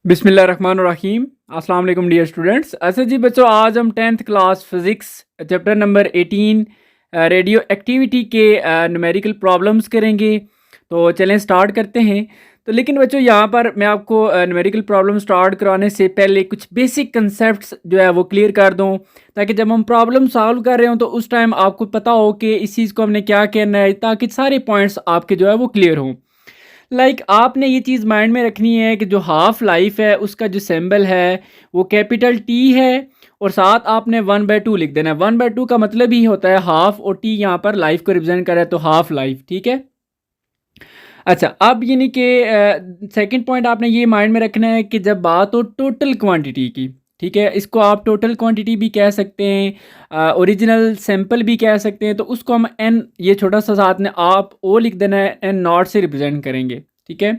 बिस्मिल्लाहिर्रहमानिर्रहीम। अस्सलाम वालेकुम डियर स्टूडेंट्स। अच्छा जी बच्चों, आज हम 10th class physics chapter number 18 radio activity के न्यूमेरिकल प्रॉब्लम्स करेंगे। तो चलें स्टार्ट करते हैं। तो लेकिन बच्चों यहाँ पर मैं आपको न्यूमेरिकल प्रॉब्लम स्टार्ट कराने से पहले कुछ बेसिक कंसेप्ट्स जो है वो क्लियर कर दूँ, ताकि जब हम प्रॉब्लम सॉल्व कर रहे हो तो उस टाइम आपको पता हो कि इस चीज़ को हमने क्या करना है, ताकि सारे पॉइंट्स आपके जो है वो क्लियर हों। आपने ये चीज़ माइंड में रखनी है कि जो हाफ़ लाइफ है उसका जो सिंबल है वो कैपिटल टी है, और साथ आपने 1/2 लिख देना है। 1/2 का मतलब ही होता है हाफ़, और टी यहाँ पर लाइफ को रिप्रेजेंट कर रहा है, तो हाफ़ लाइफ। ठीक है। अच्छा, अब यानी कि सेकंड पॉइंट आपने ये माइंड में रखना है कि जब बात हो टोटल क्वांटिटी की, ठीक है, इसको आप टोटल क्वांटिटी भी कह सकते हैं, ओरिजिनल सैंपल भी कह सकते हैं। तो उसको हम एन, ये छोटा सा साथ में आप ओ लिख देना है, एन नॉट से रिप्रेजेंट करेंगे। ठीक है।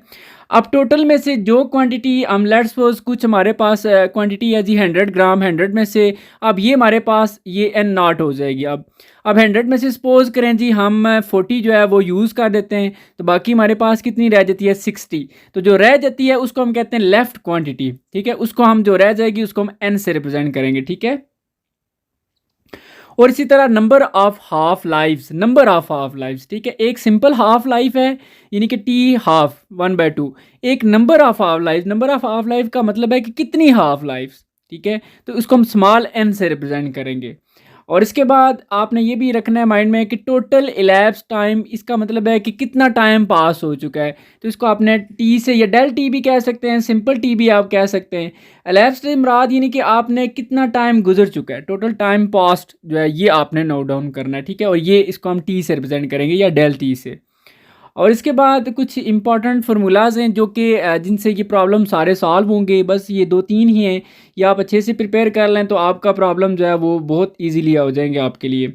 अब टोटल में से जो क्वांटिटी हम लेट्स सपोज कुछ हमारे पास क्वांटिटी है जी 100 ग्राम, 100 में से अब ये हमारे पास ये एन नॉट हो जाएगी। अब 100 में से सपोज करें जी हम 40 जो है वो यूज़ कर देते हैं, तो बाकी हमारे पास कितनी रह जाती है 60। तो जो रह जाती है उसको हम कहते हैं लेफ़्ट क्वांटिटी। ठीक है, उसको हम जो रह जाएगी उसको हम एन से रिप्रेजेंट करेंगे। ठीक है। और इसी तरह number of half lifes, number of half lifes, ठीक है, एक सिंपल हाफ लाइफ है यानी कि टी हाफ 1/2। एक number of half life, number of half life का मतलब है कि कितनी हाफ लाइफ्स। ठीक है, तो इसको हम स्मॉल एन से रिप्रेजेंट करेंगे। और इसके बाद आपने ये भी रखना है माइंड में कि टोटल इलैप्स टाइम, इसका मतलब है कि कितना टाइम पास हो चुका है। तो इसको आपने टी से, या डेल टी भी कह सकते हैं, सिंपल टी भी आप कह सकते हैं। इलैप्स से मुराद यानी कि आपने कितना टाइम गुजर चुका है, टोटल टाइम पास्ट जो है ये आपने नोट डाउन करना है। ठीक है, और ये इसको हम टी से रिप्रेजेंट करेंगे या डेल टी से। और इसके बाद कुछ इंपॉर्टेंट फार्मूलाज हैं जो कि जिनसे ये प्रॉब्लम सारे सॉल्व होंगे। बस ये 2-3 ही हैं, ये आप अच्छे से प्रिपेयर कर लें तो आपका प्रॉब्लम जो है वो बहुत इजीली हो जाएंगे आपके लिए।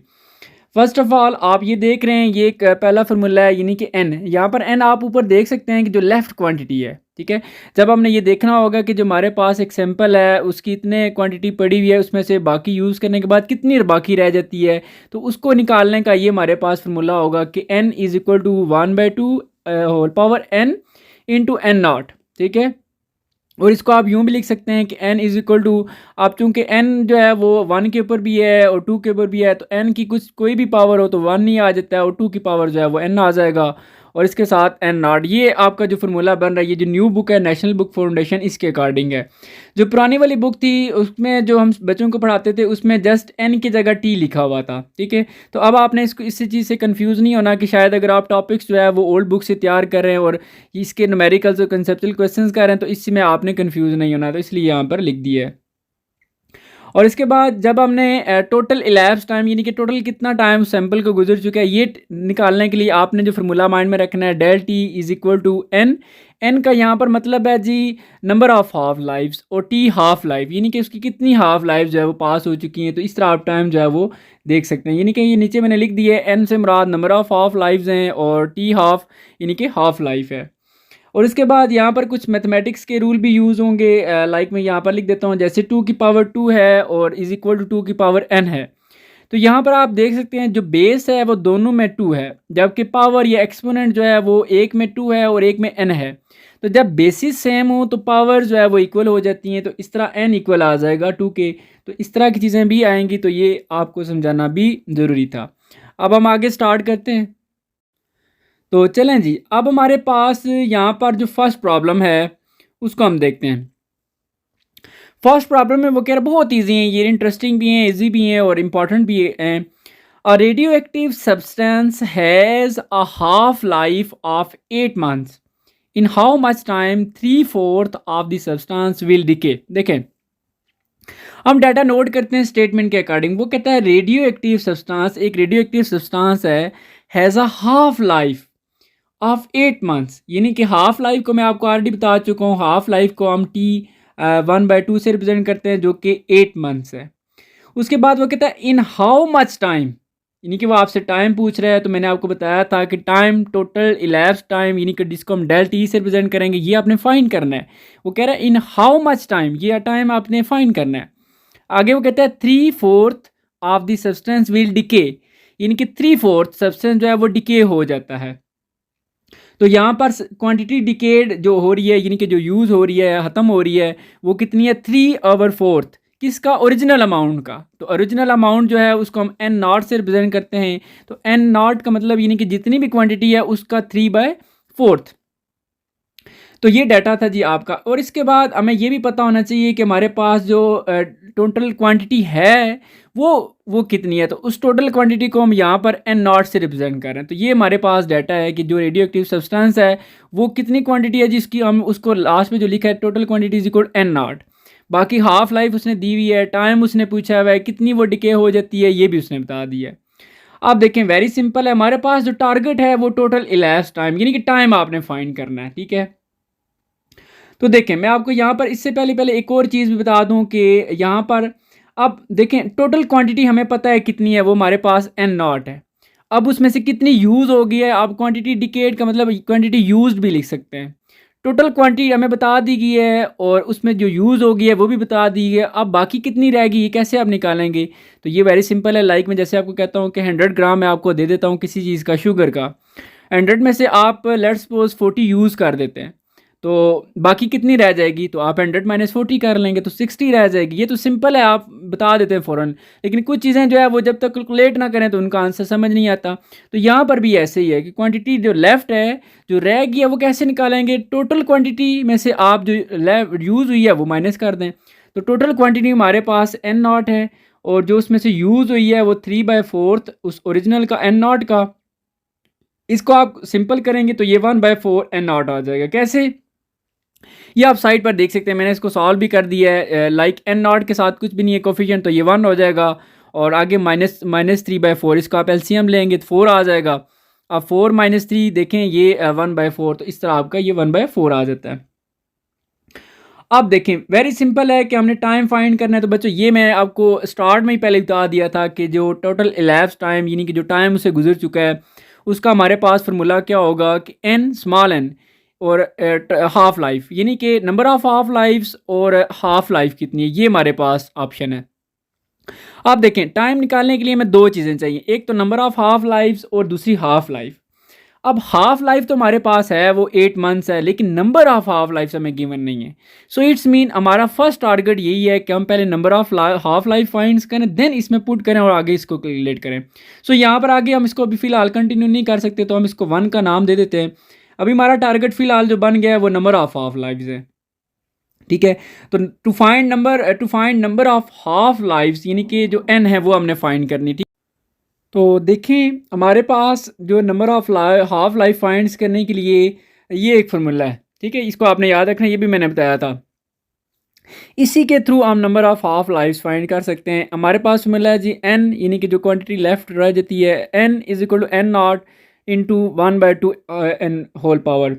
फर्स्ट ऑफ ऑल आप ये देख रहे हैं, ये एक पहला फार्मूला है यानी कि एन। यहाँ पर एन आप ऊपर देख सकते हैं कि जो लेफ़्ट क्वांटिटी है। ठीक है, जब हमने ये देखना होगा कि जो हमारे पास एक सैंपल है उसकी इतने क्वांटिटी पड़ी हुई है, उसमें से बाकी यूज़ करने के बाद कितनी बाकी रह जाती है, तो उसको निकालने का ये हमारे पास फार्मूला होगा कि n is equal to 1/2 whole power n into n not. ठीक है, और इसको आप यूँ भी लिख सकते हैं कि n इज़ इक्वल टू, आप चूँकि n जो है वो 1 के ऊपर भी है और 2 के ऊपर भी है, तो n की कुछ कोई भी पावर हो तो 1 ही आ जाता है, और 2 की पावर जो है वो n आ जाएगा, और इसके साथ n नॉट। ये आपका जो फार्मूला बन रहा है, ये जो न्यू बुक है नेशनल बुक फाउंडेशन, इसके अकॉर्डिंग है। जो पुरानी वाली बुक थी उसमें जो हम बच्चों को पढ़ाते थे उसमें जस्ट n की जगह t लिखा हुआ था। ठीक है, तो अब आपने इसको इसी चीज़ से कंफ्यूज नहीं होना कि शायद अगर आप टॉपिक्स जो है वो ओल्ड बुक से तैयार कर रहे हैं और इसके न्यूमेरिकल्स और कंसेप्चुअल क्वेश्चंस कर रहे हैं, तो इसमें आपने कंफ्यूज नहीं होना, तो इसलिए यहाँ पर लिख दिया है। और इसके बाद जब हमने टोटल इलैप्स टाइम यानी कि टोटल कितना टाइम सैंपल को गुजर चुका है, ये निकालने के लिए आपने जो फार्मूला माइंड में रखना है, del t is equal to n. N का यहाँ पर मतलब है जी नंबर ऑफ़ हाफ लाइफ्स, और टी हाफ लाइफ यानी कि उसकी कितनी हाफ लाइफ जो है वो पास हो चुकी हैं। तो इस तरह आप टाइम जो है वो देख सकते हैं, यानी कि ये नीचे मैंने लिख दिया है, एन से मुराद नंबर ऑफ़ हाफ लाइफ्स हैं और टी हाफ यानी कि हाफ लाइफ है। और इसके बाद यहाँ पर कुछ मैथमेटिक्स के रूल भी यूज़ होंगे। मैं यहाँ पर लिख देता हूँ, जैसे 2 की पावर 2 है और इज़ इक्वल टू 2 की पावर n है। तो यहाँ पर आप देख सकते हैं जो बेस है वो दोनों में 2 है, जबकि पावर या एक्सपोनेंट जो है वो एक में 2 है और एक में n है। तो जब बेसिस सेम हो तो पावर जो है वो इक्वल हो जाती हैं, तो इस तरह n इक्वल आ जाएगा 2 के। तो इस तरह की चीज़ें भी आएंगी, तो ये आपको समझाना भी ज़रूरी था। अब हम आगे स्टार्ट करते हैं। तो चलें जी, अब हमारे पास यहाँ पर जो फर्स्ट प्रॉब्लम है उसको हम देखते हैं। फर्स्ट प्रॉब्लम में वो कह रहे बहुत इजी हैं, ये इंटरेस्टिंग भी हैं, इजी भी हैं और इम्पॉर्टेंट भी हैं। A radio active substance has a half life of 8 months. In how much time 3/4 of the substance will decay. देखें, हम डाटा नोट करते हैं स्टेटमेंट के अकॉर्डिंग। वो कहता है रेडियो एक्टिव सब्सटेंस, एक रेडियो एक्टिव सब्सटेंस है, has a half life of 8 months, यानी कि हाफ लाइफ को मैं आपको ऑलरेडी बता चुका हूँ। हाफ लाइफ को हम टी 1/2 से रिप्रेजेंट करते हैं जो कि 8 मंथ्स है। उसके बाद वो कहता है इन हाउ मच टाइम, यानी कि वो आपसे टाइम पूछ रहा है। तो मैंने आपको बताया था कि टाइम टोटल इलैप्स टाइम यानी कि जिसको हम डेल टी से रिप्रेजेंट करेंगे, ये आपने फाइंड करना है। वो कह रहा है इन हाउ मच टाइम, ये टाइम आपने फाइंड करना है। आगे वो कहता है 3/4 of the substance will decay, यानी कि 3/4 सब्सटेंस जो है वो डिके हो जाता है। तो यहाँ पर क्वांटिटी डिकेड जो हो रही है, यानी कि जो यूज़ हो रही है, ख़त्म हो रही है, वो कितनी है 3/4 किसका, ओरिजिनल अमाउंट का। तो ओरिजिनल अमाउंट जो है उसको हम एन नॉट से रिप्रेजेंट करते हैं। तो एन नॉट का मतलब यानी कि जितनी भी क्वांटिटी है उसका 3/4। तो ये डाटा था जी आपका। और इसके बाद हमें ये भी पता होना चाहिए कि हमारे पास जो टोटल क्वांटिटी है वो कितनी है। तो उस टोटल क्वांटिटी को हम यहाँ पर एन नॉट से रिप्रेजेंट कर रहे हैं। तो ये हमारे पास डाटा है कि जो रेडियो एक्टिव सब्सटेंस है वो कितनी क्वांटिटी है जिसकी हम उसको लास्ट में जो लिखा है total quantity is equal n not. बाकी हाफ लाइफ उसने दी हुई है, टाइम उसने पूछा हुआ है, कितनी वो डिके हो जाती है ये भी उसने बता दिया है। आप देखें वेरी सिंपल है, हमारे पास जो टारगेट है वो टोटल इलैप्स टाइम, यानी कि टाइम आपने फाइंड करना है। ठीक है, तो देखें मैं आपको यहाँ पर इससे पहले पहले एक और चीज़ भी बता दूँ कि यहाँ पर अब देखें टोटल क्वांटिटी हमें पता है कितनी है, वो हमारे पास एन नॉट है। अब उसमें से कितनी यूज़ हो गई है, आप क्वांटिटी डिकेड का मतलब क्वांटिटी यूज्ड भी लिख सकते हैं। टोटल क्वांटिटी हमें बता दी गई है और उसमें जो यूज़ हो गई है वो भी बता दी गई है। अब बाकी कितनी रहेगी ये कैसे आप निकालेंगे। तो ये वेरी सिंपल है, लाइक मैं जैसे आपको कहता हूँ कि 100 ग्राम मैं आपको दे देता हूँ किसी चीज़ का, शुगर का। 100 में से आप लेट्स सपोज 40 यूज़ कर देते हैं, तो बाकी कितनी रह जाएगी। तो आप 100 माइनस 40 कर लेंगे तो 60 रह जाएगी। ये तो सिंपल है, आप बता देते हैं फ़ौरन। लेकिन कुछ चीज़ें जो है वो जब तक कैलकुलेट ना करें तो उनका आंसर समझ नहीं आता। तो यहाँ पर भी ऐसे ही है कि क्वांटिटी जो लेफ़्ट है जो रह गई है वो कैसे निकालेंगे, टोटल क्वांटिटी में से आप जो यूज़ हुई है वो माइनस कर दें। तो टोटल क्वांटिटी हमारे पास एन नॉट है और जो उसमें से यूज़ हुई है वो 3/4 उस ओरिजिनल का एन नॉट का। इसको आप सिंपल करेंगे तो ये 1/4 एन नॉट आ जाएगा। कैसे, ये आप साइड पर देख सकते हैं, मैंने इसको सॉल्व भी कर दिया है। लाइक एन नॉट के साथ कुछ भी नहीं है कोफिशिएंट, तो ये 1 हो जाएगा। और आगे माइनस 3/4, इसका आप एलसीएम लेंगे तो 4 आ जाएगा। अब 4 माइनस 3 देखें ये 1/4, तो इस तरह आपका ये 1/4 आ जाता है। अब देखें वेरी सिंपल है कि हमने टाइम फाइंड करना है। तो बच्चों ये मैं आपको स्टार्ट में ही पहले बता दिया था कि जो टोटल इलैप्स टाइम यानी कि जो टाइम उसे गुजर चुका है उसका हमारे पास फार्मूला क्या होगा कि एन स्मॉल एन और हाफ लाइफ, यानी कि नंबर ऑफ हाफ लाइफ्स और हाफ लाइफ कितनी है, ये हमारे पास ऑप्शन है। आप देखें टाइम निकालने के लिए हमें दो चीज़ें चाहिए, एक तो नंबर ऑफ हाफ लाइफ्स और दूसरी हाफ लाइफ। अब हाफ लाइफ तो हमारे पास है वो 8 मंथ्स है, लेकिन नंबर ऑफ हाफ लाइफ हमें गिवन नहीं है। सो इट्स मीन हमारा फर्स्ट टारगेट यही है कि हम पहले number of half life find करें, देन इसमें पुट करें और आगे इसको कैलकुलेट करें। सो यहाँ पर आगे हम इसको अभी फिलहाल कंटिन्यू नहीं कर सकते, तो हम इसको 1 का नाम दे देते हैं। अभी हमारा टारगेट फिलहाल जो बन गया है वो नंबर ऑफ हाफ लाइफ्स है। ठीक है, तो to find number of half lives यानी कि जो एन है वो हमने फाइंड करनी। ठीक, तो देखें हमारे पास जो number of half life finds करने के लिए ये एक फार्मूला है। ठीक है, इसको आपने याद रखना, ये भी मैंने बताया था। इसी के थ्रू हम number of half lifes find कर सकते हैं। हमारे पास फार्मूला है जी एन, यानी कि जो क्वांटिटी लेफ्ट रह जाती है, N is equal to N not into 1/2 n whole power.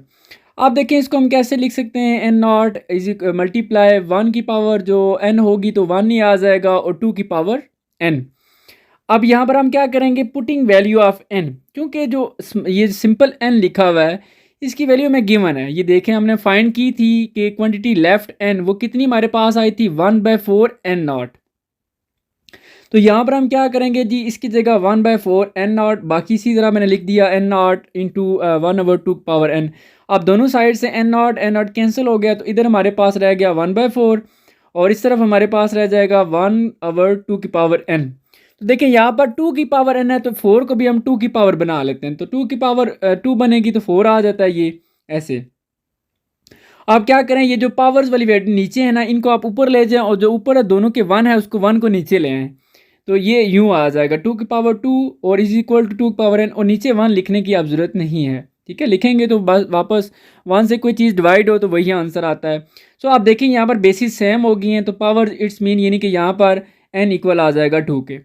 आप देखें इसको हम कैसे लिख सकते हैं, एन नॉट इज मल्टीप्लाई 1 की पावर जो एन होगी तो 1 ही आ जाएगा और 2 की पावर एन। अब यहाँ पर हम क्या करेंगे, पुटिंग वैल्यू ऑफ एन, क्योंकि जो ये सिंपल एन लिखा हुआ है इसकी वैल्यू में गिवन है। ये देखें हमने फाइंड की थी कि क्वांटिटी लेफ्ट एन वो कितनी हमारे पास आई थी 1/4 एन नॉट। तो यहाँ पर हम क्या करेंगे जी, इसकी जगह 1/4 एन नॉट, बाकी इसी तरह मैंने लिख दिया n not into 1/2 power n. अब दोनों साइड से एन नॉट कैंसिल हो गया, तो इधर हमारे पास रह गया 1/4 और इस तरफ हमारे पास रह जाएगा 1/2 की पावर एन। तो देखें यहाँ पर 2 की पावर एन है तो 4 को भी हम 2 की पावर बना लेते हैं, तो 2 की पावर 2 बनेगी तो 4 आ जाता है ये ऐसे। आप क्या करें, ये जो पावर्स वाली वैल्यू नीचे है ना इनको आप ऊपर ले जाएं और जो ऊपर है दोनों के 1 है उसको 1 को नीचे ले आएँ, तो ये यूँ आ जाएगा 2 की पावर 2 और इज इक्वल टू 2 की पावर एन, और नीचे 1 लिखने की आप ज़रूरत नहीं है। ठीक है, लिखेंगे तो बस वापस 1 से कोई चीज़ डिवाइड हो तो वही आंसर आता है। सो आप देखें यहाँ पर बेसिस सेम हो गई हैं, तो पावर इट्स मीन यानी कि यहाँ पर एन इक्वल आ जाएगा 2 के।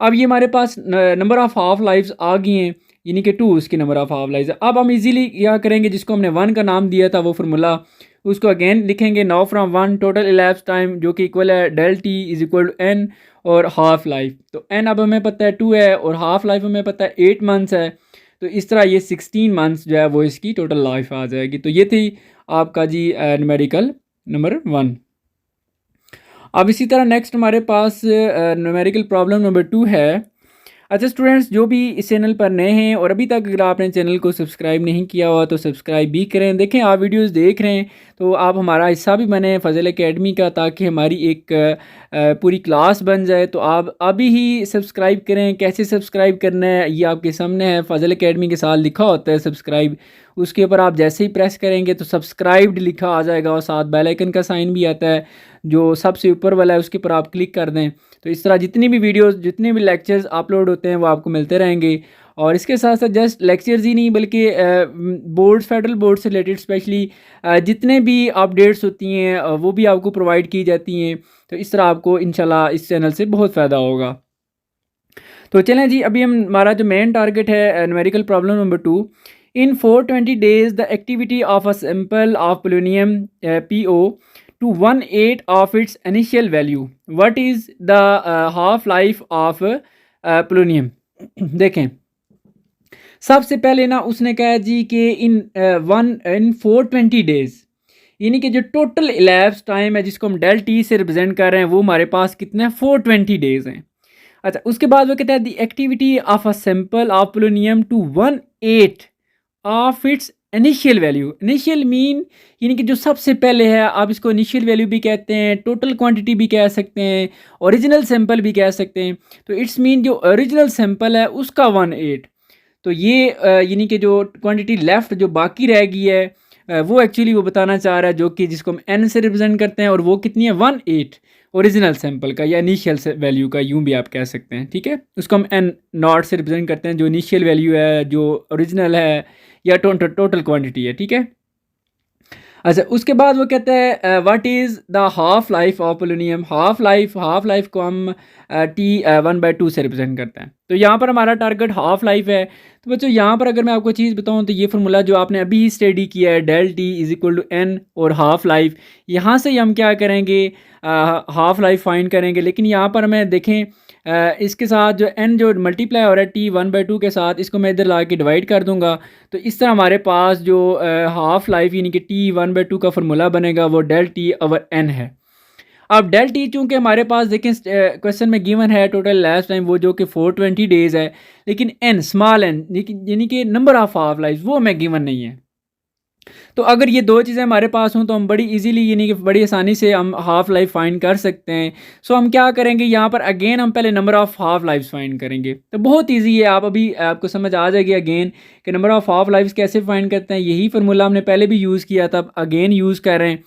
अब ये हमारे पास नंबर ऑफ हाफ लाइफ्स आ गई हैं, यानी कि 2 उसकी नंबर ऑफ हाफ लाइफ है। अब हम इजीली क्या करेंगे, जिसको हमने 1 का नाम दिया था वो फार्मूला उसको अगेन लिखेंगे, now from 1 total elapse time जो कि इक्वल है del t is equal to n और हाफ लाइफ। तो एन अब हमें पता है 2 है और हाफ लाइफ हमें पता है 8 मंथ्स है, तो इस तरह ये 16 मंथ्स जो है वो इसकी टोटल लाइफ आ जाएगी। तो ये थी आपका जी न्यूमेरिकल नंबर 1। अब इसी तरह नेक्स्ट हमारे पास न्यूमेरिकल प्रॉब्लम नंबर 2 है। अच्छा स्टूडेंट्स, जो भी इस चैनल पर नए हैं और अभी तक अगर आपने चैनल को सब्सक्राइब नहीं किया हुआ तो सब्सक्राइब भी करें। देखें, आप वीडियोस देख रहे हैं तो आप हमारा हिस्सा भी बने फ़ज़ल एकेडमी का, ताकि हमारी एक पूरी क्लास बन जाए। तो आप अभी ही सब्सक्राइब करें। कैसे सब्सक्राइब करना है ये आपके सामने है, फ़ज़ल एकेडमी के साथ लिखा होता है सब्सक्राइब। उसके ऊपर आप जैसे ही प्रेस करेंगे तो सब्सक्राइब्ड लिखा आ जाएगा और साथ बेल आइकन का साइन भी आता है जो सबसे ऊपर वाला है, उसके ऊपर आप क्लिक कर दें। तो इस तरह जितनी भी वीडियोस, जितने भी लेक्चर्स अपलोड होते हैं वो आपको मिलते रहेंगे। और इसके साथ साथ जस्ट लेक्चर्स ही नहीं बल्कि बोर्ड्स, फेडरल बोर्ड से रिलेटेड स्पेशली जितने भी अपडेट्स होती हैं वो भी आपको प्रोवाइड की जाती हैं। तो इस तरह आपको इंशाल्लाह इस चैनल से बहुत फ़ायदा होगा। तो चलें जी, अभी हमारा जो मेन टारगेट है numerical problem number 2। In 420 days the activity of a sample of polonium PO to 1/8 of its initial value. What is the half life of polonium? देखें, सबसे पहले ना उसने कहा जी कि इन 420 डेज, यानी कि जो टोटल इलैप्स टाइम है जिसको हम डेल टी से रिप्रेजेंट कर रहे हैं वो हमारे पास कितने 420 डेज हैं। अच्छा, उसके बाद वो कहता है the activity of a sample of polonium to 1/8 of its initial value. Initial mean यानी कि जो सबसे पहले है, आप इसको इनिशियल वैल्यू भी कहते हैं, टोटल क्वांटिटी भी कह सकते हैं, ओरिजिनल सैंपल भी कह सकते हैं। तो इट्स मीन जो ओरिजिनल सैंपल है उसका 1/8। तो ये यानी कि जो क्वांटिटी लेफ्ट जो बाकी रह गई है वो एक्चुअली वो बताना चाह रहा है, जो कि जिसको हम एन से रिप्रेजेंट करते हैं, और वो कितनी है 1/8 ओरिजिनल सैंपल का या इनिशियल वैल्यू का, यूं भी आप कह सकते हैं। ठीक है, उसको हम एन नॉट से रिप्रेजेंट करते हैं, जो इनिशियल वैल्यू है, जो ओरिजिनल है या टोटल क्वांटिटी है। ठीक है। अच्छा, उसके बाद वो कहता है what is the half life of polonium. Half life को हम टी 1/2 से रिप्रेजेंट करते हैं। तो यहाँ पर हमारा टारगेट हाफ लाइफ है। तो बच्चों, यहाँ पर अगर मैं आपको चीज़ बताऊँ तो ये फार्मूला जो आपने अभी ही स्टडी किया है, del t is equal to n और हाफ लाइफ, यहाँ से हम क्या करेंगे, हाफ लाइफ फाइंड करेंगे। लेकिन यहाँ पर हमें देखें इसके साथ जो n जो मल्टीप्लाई हो रहा है टी 1/2 के साथ, इसको मैं इधर ला के डिवाइड कर दूंगा। तो इस तरह हमारे पास जो हाफ लाइफ यानी कि टी 1/2 का फार्मूला बनेगा वो डेल टी ओवर n है। अब डेल टी चूँकि हमारे पास देखें क्वेश्चन में गिवन है टोटल लाइफ टाइम वो जो कि 420 डेज़ है, लेकिन n स्मॉल n यानी कि नंबर ऑफ हाफ लाइफ वो हमें गिवन नहीं है। तो अगर ये दो चीज़ें हमारे पास हों तो हम बड़ी इजीली यानी कि बड़ी आसानी से हम हाफ लाइफ फाइंड कर सकते हैं। सो हम क्या करेंगे, यहाँ पर अगेन हम पहले number of half lifes find करेंगे। तो बहुत इजी है, आप अभी आपको समझ आ जाएगी अगेन कि नंबर ऑफ़ हाफ लाइफ्स कैसे फाइंड करते हैं। यही फार्मूला हमने पहले भी यूज़ किया था, अगेन यूज़ कर रहे हैं।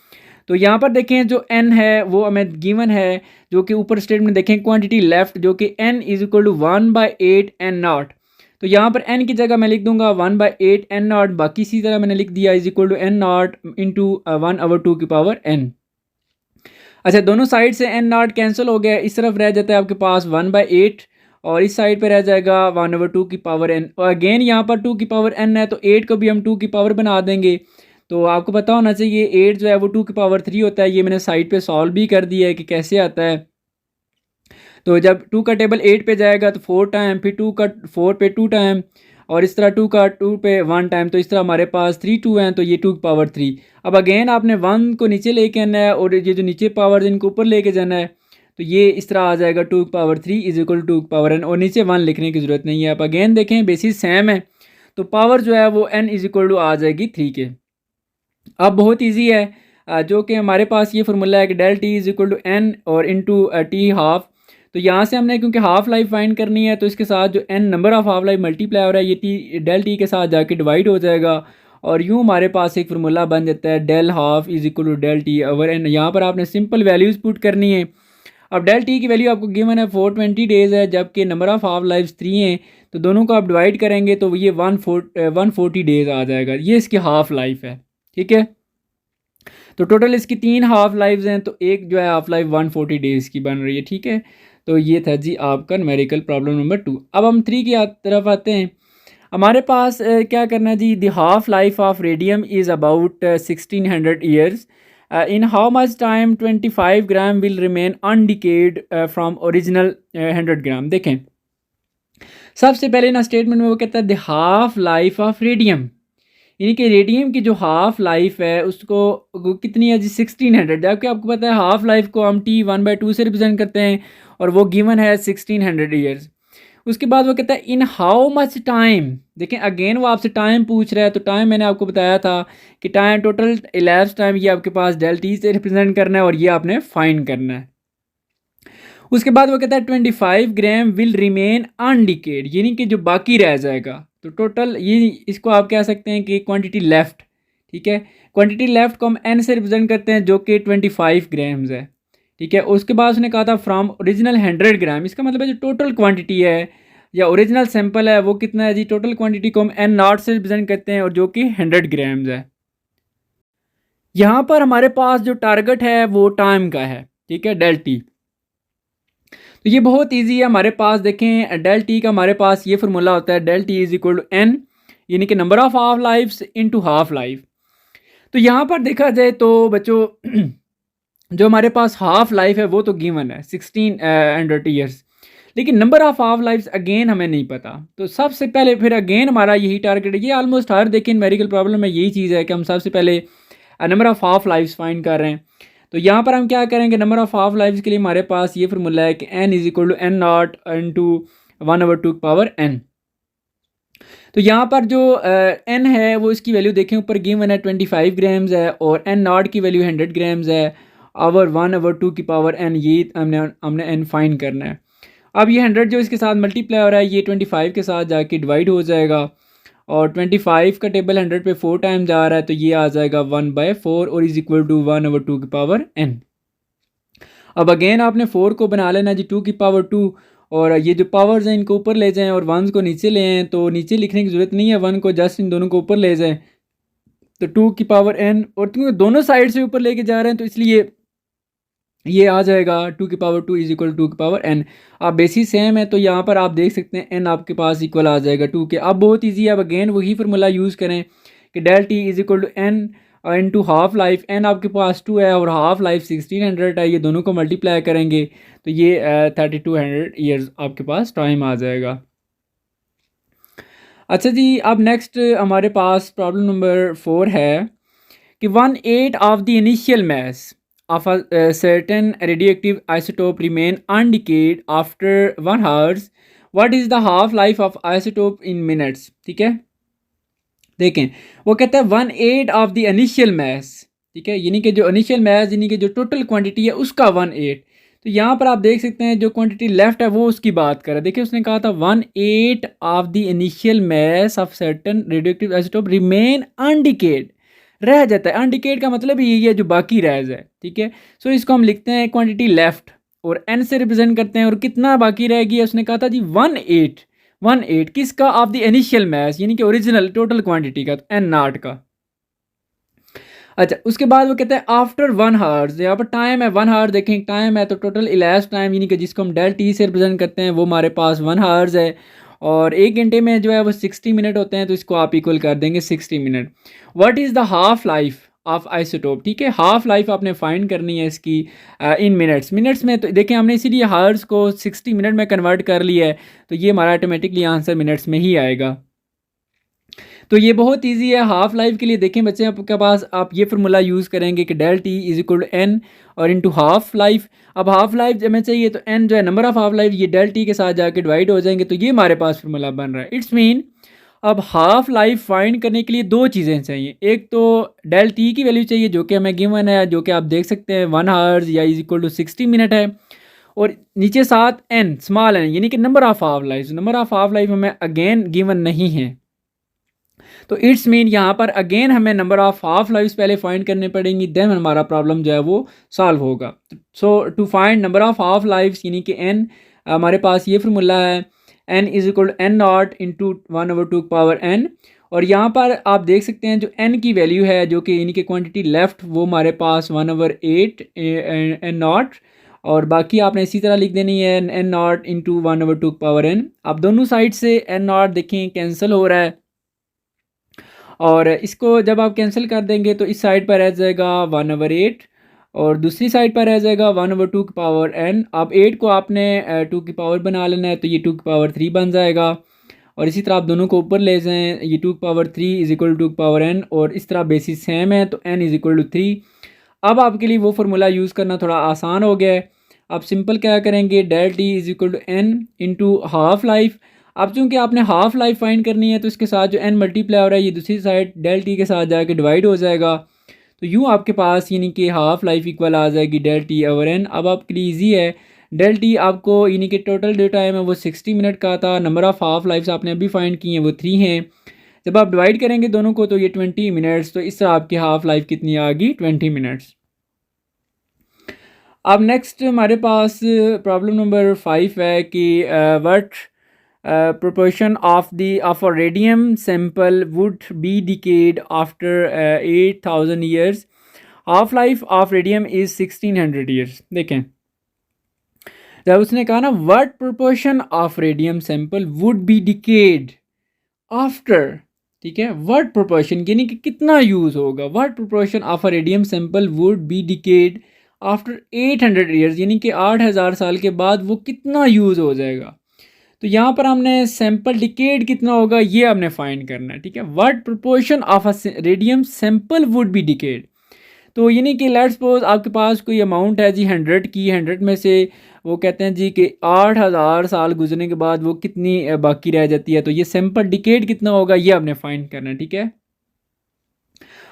तो यहाँ पर देखें जो n है वो हमें गिवन है, जो कि ऊपर स्टेटमेंट देखें क्वांटिटी लेफ्ट जो कि n is equal to 1/8 n not. तो यहाँ पर n की जगह मैं लिख दूंगा 1/8 n नॉट, बाकी इसी तरह मैंने लिख दिया is equal to n not into 1/2 की पावर n। अच्छा, दोनों साइड से n नॉट कैंसिल हो गया, इस तरफ रह जाता है आपके पास 1/8 और इस साइड पे रह जाएगा 1/2 की पावर n। और अगेन यहाँ पर 2 की पावर n है तो 8 को भी हम 2 की पावर बना देंगे। तो आपको पता होना चाहिए 8 जो है वो 2 की पावर 3 होता है। ये मैंने साइड पे सॉल्व भी कर दिया है कि कैसे आता है। तो जब 2 का टेबल 8 पे जाएगा तो 4 टाइम, फिर 2 का 4 पे 2 टाइम, और इस तरह 2 का 2 पे 1 टाइम। तो इस तरह हमारे पास 3 2 हैं, तो ये 2 की पावर 3। अब अगेन आपने 1 को नीचे लेके आना है और ये जो नीचे पावर इनको ऊपर लेके जाना है। तो ये इस तरह आ जाएगा 2 की पावर 3 इज इक्वल टू 2 की पावर n, और नीचे 1 लिखने की ज़रूरत नहीं है। आप अगेन देखें बेसिस सेम है, तो पावर जो है वो n इज इक्वल टू आ जाएगी 3 के। अब बहुत ईजी है, जो कि हमारे पास ये फार्मूला है कि del t is equal to n और इंटू टी हाफ। तो यहाँ से हमने क्योंकि हाफ लाइफ फाइंड करनी है तो इसके साथ जो n number of half life multiply हो रहा है ये टी डेल टी के साथ जाके डिवाइड हो जाएगा, और यूँ हमारे पास एक फार्मूला बन जाता है del half is equal to del t over n। यहाँ पर आपने सिंपल वैल्यूज़ पुट करनी है। अब डेल टी की वैल्यू आपको गिवन है 420 डेज़ है, जबकि नंबर ऑफ हाफ लाइफ 3 हैं। तो दोनों को आप डिवाइड करेंगे तो ये 140 डेज़ आ जाएगा। ये इसकी हाफ लाइफ है। ठीक है, तो टोटल इसकी 3 हाफ लाइफ्स हैं, तो एक जो है हाफ लाइफ 140 डेज़ की बन रही है। ठीक है, तो ये था जी आपका न्यूमेरिकल प्रॉब्लम नंबर 2। अब हम 3 की तरफ आते हैं। हमारे पास क्या करना है जी, the half life of radium is about 1600 years. In how much time 25 gram will remain undecayed from original 100 gram. देखें, सबसे पहले ना स्टेटमेंट में वो कहता है the half life of radium, यानी कि रेडियम की जो हाफ लाइफ है उसको कितनी है जी 1600, जबकि आपको पता है हाफ लाइफ को हम टी 1/2 से रिप्रेजेंट करते हैं और वो गिवन है 1600 ईयर्स। उसके बाद वो कहता है इन हाउ मच टाइम। देखें अगेन वो आपसे टाइम पूछ रहा है, तो टाइम मैंने आपको बताया था कि टाइम टोटल इलेप्स टाइम ये आपके पास डेल टी से रिप्रेजेंट करना है और ये आपने फाइंड करना है। उसके बाद वो कहता है 25 ग्राम विल रिमेन अनडिकेड, यानी कि जो बाकी रह जाएगा। तो टोटल ये इसको आप कह सकते हैं कि क्वांटिटी लेफ्ट, ठीक है। क्वांटिटी लेफ्ट को हम एन से रिप्रेजेंट करते हैं जो कि 25 ग्राम्स है, ठीक है। उसके बाद उसने कहा था फ्रॉम ओरिजिनल 100 ग्राम, इसका मतलब है जो टोटल क्वांटिटी है या ओरिजिनल सैंपल है वो कितना है जी, टोटल क्वांटिटी को हम एन नॉट से रिप्रेजेंट करते हैं और जो कि 100 ग्राम्स है। यहाँ पर हमारे पास जो टारगेट है वो टाइम का है, ठीक है, डेल टी। तो ये बहुत इजी है हमारे पास। देखें डेल टी का हमारे पास ये फार्मूला होता है del t is equal to n, यानी कि number of half lifes into half life. तो यहाँ पर देखा जाए तो बच्चों जो हमारे पास हाफ लाइफ है वो तो गिवन है 1600 ईयर्स, लेकिन number of half lifes again हमें नहीं पता। तो सबसे पहले फिर अगेन हमारा यही टारगेट है, ये ऑलमोस्ट हर देखें न्यूमेरिकल प्रॉब्लम में यही चीज़ है कि हम सबसे पहले number of half lifes find कर रहे हैं। तो यहाँ पर हम क्या करेंगे, नंबर ऑफ हाफ लाइफ्स के लिए हमारे पास ये फार्मूला है कि n is equal to N not into 1/2 power n। तो यहाँ पर जो n है वो इसकी वैल्यू देखें ऊपर गिवन है 25 ग्राम्स है और n नॉट की वैल्यू 100 ग्राम्स है और 1/2 की पावर n, ये हमने n फाइंड करना है। अब ये 100 जो इसके साथ मल्टीप्लाई हो रहा है ये 25 के साथ जाके डिवाइड हो जाएगा और 25 का टेबल 100 पे 4 टाइम जा रहा है तो ये आ जाएगा 1/4 और इज इक्वल टू 1/2 की पावर n। अब अगेन आपने 4 को बना लेना जी 2 की पावर 2 और ये जो पावर्स हैं इनको ऊपर ले जाएं और 1 को नीचे ले आएँ, तो नीचे लिखने की ज़रूरत नहीं है, 1 को जस्ट इन दोनों को ऊपर ले जाएं। तो 2 की पावर n और क्योंकि दोनों साइड से ऊपर लेके जा रहे हैं तो इसलिए ये आ जाएगा 2 की पावर 2 इज इक्वल 2 की पावर n। आप बेसिस सेम है तो यहाँ पर आप देख सकते हैं n आपके पास इक्वल आ जाएगा 2 के। अब बहुत इजी है, अब अगेन वही फार्मूला यूज़ करें कि del t is equal to n into half life. n आपके पास 2 है और हाफ लाइफ 1600 है, ये दोनों को मल्टीप्लाई करेंगे तो ये 3200 ईयर्स आपके पास टाइम आ जाएगा। अच्छा जी, अब नेक्स्ट हमारे पास प्रॉब्लम नंबर 4 है कि 1/8 of the initial mass of a certain radioactive isotope remain undecayed after 1 hours. What is the half life of isotope in minutes? ठीक है, देखें वो कहता है 1/8 ऑफ द इनिशियल मास, ठीक है, यानी कि जो इनिशियल मास यानी कि जो टोटल क्वांटिटी है उसका 1/8। तो यहाँ पर आप देख सकते हैं जो क्वांटिटी लेफ्ट है वो उसकी बात कर रहा है। देखिए उसने कहा था 1/8 of the initial mass of certain radioactive isotope remain undecayed, रह जाता है। अनडिकेड का मतलब यही है जो बाकी रह जाए, ठीक है। सो इसको हम लिखते हैं क्वांटिटी लेफ्ट और n से रिप्रेजेंट करते हैं और कितना बाकी रह गया उसने कहा था जी 1/8 किसका, ऑफ द इनिशियल मास यानी कि ओरिजिनल टोटल क्वांटिटी का, तो n नॉट का। अच्छा उसके बाद वो कहते हैं आफ्टर 1 हावर्स, यहाँ पर टाइम है 1 हावर, देखें टाइम है तो टोटल इलास्ट टाइम यानी कि जिसको हम डेल टी से रिप्रेजेंट करते हैं वो हमारे पास 1 हावर्स है और 1 घंटे में जो है वो 60 मिनट होते हैं, तो इसको आप इक्वल कर देंगे 60 minute. What is the half life of isotope, ठीक है, हाफ लाइफ आपने फाइंड करनी है इसकी इन मिनट्स में। तो देखें हमने इसीलिए हावर्स को 60 मिनट में कन्वर्ट कर लिया है तो ये हमारा ऑटोमेटिकली आंसर मिनट्स में ही आएगा। तो ये बहुत इजी है हाफ लाइफ के लिए। देखें बच्चे आपके पास आप ये फार्मूला यूज़ करेंगे कि del t is equal to n और इंटू हाफ लाइफ। अब हाफ लाइफ जब हमें चाहिए तो एन जो है नंबर ऑफ हाफ लाइफ ये डेल टी के साथ जाके डिवाइड हो जाएंगे, तो ये हमारे पास फार्मूला बन रहा है। इट्स मीन अब हाफ लाइफ फाइंड करने के लिए दो चीज़ें चाहिए, एक तो डेल टी की वैल्यू चाहिए जो कि हमें गिवन है, जो कि आप देख सकते हैं 1 आवर्स या इज इक्वल टू 60 मिनट है, और नीचे साथ एन स्मॉल एन यानी कि number of half life. Number of half life हमें अगेन गिवन नहीं है, तो इट्स मीन यहाँ पर अगेन हमें नंबर ऑफ हाफ लाइफ्स पहले फाइंड करने पड़ेंगी, देन हमारा प्रॉब्लम जो है वो सॉल्व होगा। So to find number of half lives यानी कि एन, हमारे पास ये फार्मूला है N is equal to N not into 1/2 power N. और यहाँ पर आप देख सकते हैं जो एन की वैल्यू है जो कि यानी कि क्वांटिटी लेफ्ट वो हमारे पास 1/8 एन नॉट, और बाकी आपने इसी तरह लिख देनी है n not into 1/2 power n. आप दोनों साइड से एन नॉट देखें कैंसिल हो रहा है और इसको जब आप कैंसिल कर देंगे तो इस साइड पर रह जाएगा 1/8 और दूसरी साइड पर रह जाएगा 1/2 की पावर n। अब 8 को आपने 2 की पावर बना लेना है तो ये 2 की पावर 3 बन जाएगा, और इसी तरह आप दोनों को ऊपर ले जाएं, ये 2 की power 3 is equal to power n, और इस तरह बेसिस सेम है तो n इज इक्वल टू 3। अब आपके लिए वो फार्मूला यूज़ करना थोड़ा आसान हो गया है। आप सिंपल क्या करेंगे, del t is equal to n into half life. अब चूँकि आपने हाफ लाइफ फाइंड करनी है तो इसके साथ जो एन मल्टीप्लाई हो रहा है ये दूसरी साइड डेल टी के साथ जाके डिवाइड हो जाएगा। तो यूँ आपके पास यानी कि हाफ लाइफ इक्वल आ जाएगी डेल टी ओवर एन। अब आपके लिए ईजी है, डेल टी आपको यानी कि टोटल जो टाइम है वो 60 मिनट का था, नंबर ऑफ़ हाफ लाइफ्स आपने अभी फाइंड की हैं वो 3 हैं। जब आप डिवाइड करेंगे दोनों को तो ये 20 मिनट्स, तो इस तरह आपकी हाफ लाइफ कितनी आ गई, 20 मिनट्स। अब नेक्स्ट हमारे पास प्रॉब्लम नंबर 5 है कि what proportion of a radium sample would be decayed after 8,000 years. Half life of radium is 1600 years। देखें जब उसने कहा ना what proportion of radium sample would be decayed after, ठीक है, what proportion यानी कि कितना यूज़ होगा, what proportion of a radium sample would be decayed after 800 years यानी कि 8000 साल के बाद वो कितना यूज़ हो जाएगा। तो यहाँ पर हमने सैंपल डिकेड कितना होगा ये हमने फाइंड करना है, ठीक है। What proportion of a radium sample would be decade, तो यानी कि लेट्स सपोज आपके पास कोई अमाउंट है जी 100 की, 100 में से वो कहते हैं जी कि 8000 साल गुजरने के बाद वो कितनी बाकी रह जाती है, तो ये सैंपल डिकेड कितना होगा ये हमने फाइंड करना है, ठीक है।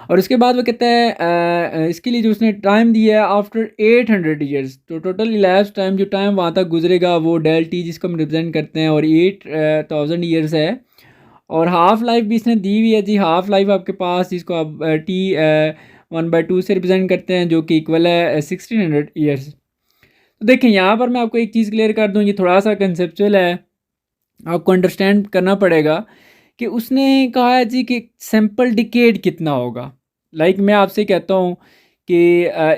और उसके बाद वो कहता है इसके लिए जो उसने टाइम दिया है आफ्टर 800 ईयर्स, तो टोटल इलैप्स टाइम जो टाइम वहाँ तक गुजरेगा वो डेल टी जिसको हम रिप्रेजेंट करते हैं और 8000 ईयर्स है। और हाफ लाइफ भी इसने दी हुई है जी, हाफ लाइफ आपके पास जिसको आप टी 1/2 से रिप्रेजेंट करते हैं जो कि इक्वल है 1600 ईयर्स। तो देखें यहाँ पर मैं आपको एक चीज़ क्लियर कर दूँ, ये थोड़ा सा कंसेप्चुअल है, आपको अंडरस्टैंड करना पड़ेगा कि उसने कहा है जी कि सैंपल डिकेड कितना होगा। लाइक मैं आपसे कहता हूँ कि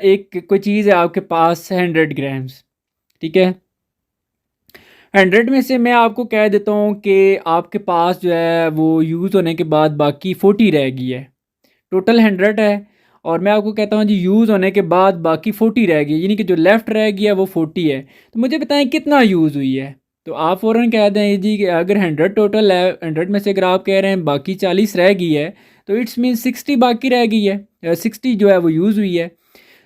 एक कोई चीज़ है आपके पास 100 ग्राम्स, ठीक है, 100 में से मैं आपको कह देता हूँ कि आपके पास जो है वो यूज़ होने के बाद बाकी 40 रह गई है। टोटल 100 है और मैं आपको कहता हूँ जी यूज़ होने के बाद बाकी 40 रह गई, यानी कि जो लेफ़्ट रह गया है वो 40 है। तो मुझे बताएं कितना यूज़ हुई है। तो आप फ़ौरन कह दें जी कि अगर 100 टोटल है, 100 में से अगर आप कह रहे हैं बाकी 40 रह गई है तो इट्स मीन 60 बाकी रह गई है, 60 जो है वो यूज़ हुई है।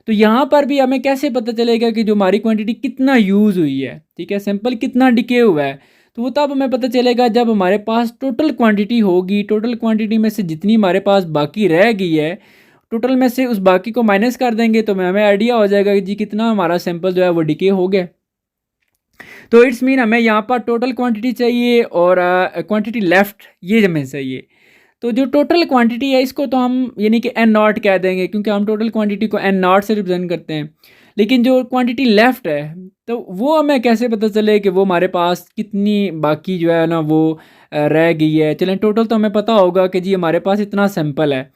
तो यहाँ पर भी हमें कैसे पता चलेगा कि जो हमारी क्वांटिटी कितना यूज़ हुई है, ठीक है, सैंपल कितना डिके हुआ है, तो वो तब हमें पता चलेगा जब हमारे पास टोटल क्वांटिटी होगी। टोटल क्वांटिटी में से जितनी हमारे पास बाकी रह गई है, टोटल में से उस बाकी को माइनस कर देंगे तो हमें आइडिया हो जाएगा कि जी कितना हमारा सैंपल जो है वो डिके हो गया। तो इट्स मीन हमें यहाँ पर टोटल क्वांटिटी चाहिए और क्वांटिटी लेफ़्ट ये हमें चाहिए। तो जो टोटल क्वांटिटी है इसको तो हम यानी कि एन नॉट कह देंगे क्योंकि हम टोटल क्वांटिटी को एन नॉट से रिप्रेजेंट करते हैं। लेकिन जो क्वांटिटी लेफ़्ट है तो वो हमें कैसे पता चले कि वो हमारे पास कितनी बाकी जो है ना वो रह गई है। चलें टोटल तो हमें पता होगा कि जी हमारे पास इतना सैंपल है,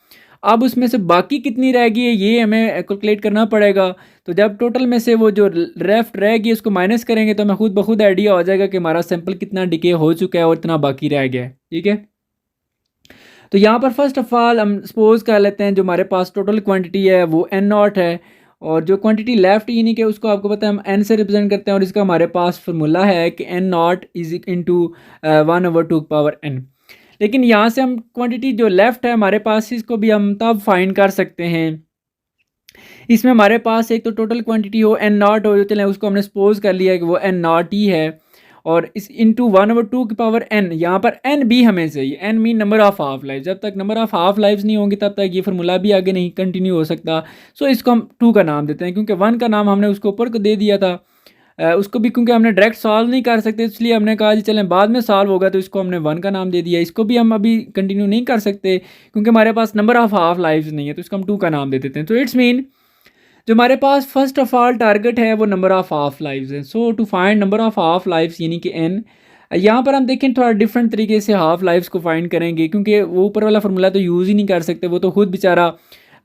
अब उसमें से बाकी कितनी रह गई है ये हमें कैलकुलेट करना पड़ेगा। तो जब टोटल में से वो जो लेफ़्ट रह गई उसको माइनस करेंगे तो हमें खुद ब खुद आइडिया हो जाएगा कि हमारा सैंपल कितना डिके हो चुका है और इतना बाकी रह गया है, ठीक है। तो यहाँ पर फर्स्ट ऑफ ऑल हम सपोज कर लेते हैं जो हमारे पास टोटल क्वांटिटी है वो एन नॉट है और जो क्वांटिटी लेफ्ट यानी कि उसको आपको पता है हम एन से रिप्रेजेंट करते हैं और इसका हमारे पास फार्मूला है कि n not is into 1/2 power n. लेकिन यहाँ से हम क्वांटिटी जो लेफ़्ट है हमारे पास इसको भी हम तब फाइंड कर सकते हैं, इसमें हमारे पास एक तो टोटल क्वांटिटी हो एन नॉट हो, चलें उसको हमने सपोज कर लिया कि वो एन नॉट ही है और इस इंटू 1/2 की पावर एन, यहाँ पर एन भी हमें चाहिए, n mean number of half life. जब तक नंबर ऑफ़ हाफ लाइफ नहीं होंगी तब तक ये फार्मूला भी आगे नहीं कंटिन्यू हो सकता। सो इसको हम 2 का नाम देते हैं क्योंकि 1 का नाम हमने उसको ऊपर को दे दिया था। उसको भी क्योंकि हमने डायरेक्ट सॉल्व नहीं कर सकते इसलिए हमने कहा जी चलें बाद में सॉल्व होगा तो इसको हमने 1 का नाम दे दिया। इसको भी हम अभी कंटिन्यू नहीं कर सकते क्योंकि हमारे पास नंबर ऑफ़ हाफ लाइफ नहीं है, तो इसको हम 2 का नाम दे देते हैं। तो इट्स मीन जो हमारे पास फर्स्ट ऑफ ऑल टारगेट है वो नंबर ऑफ़ हाफ लाइफ्स है। So to find number of half lives यानी कि एन, यहाँ पर हम देखें थोड़ा डिफरेंट तरीके से हाफ लाइफ्स को फाइंड करेंगे क्योंकि वो ऊपर वाला फार्मूला तो यूज़ ही नहीं कर सकते, वो तो खुद बेचारा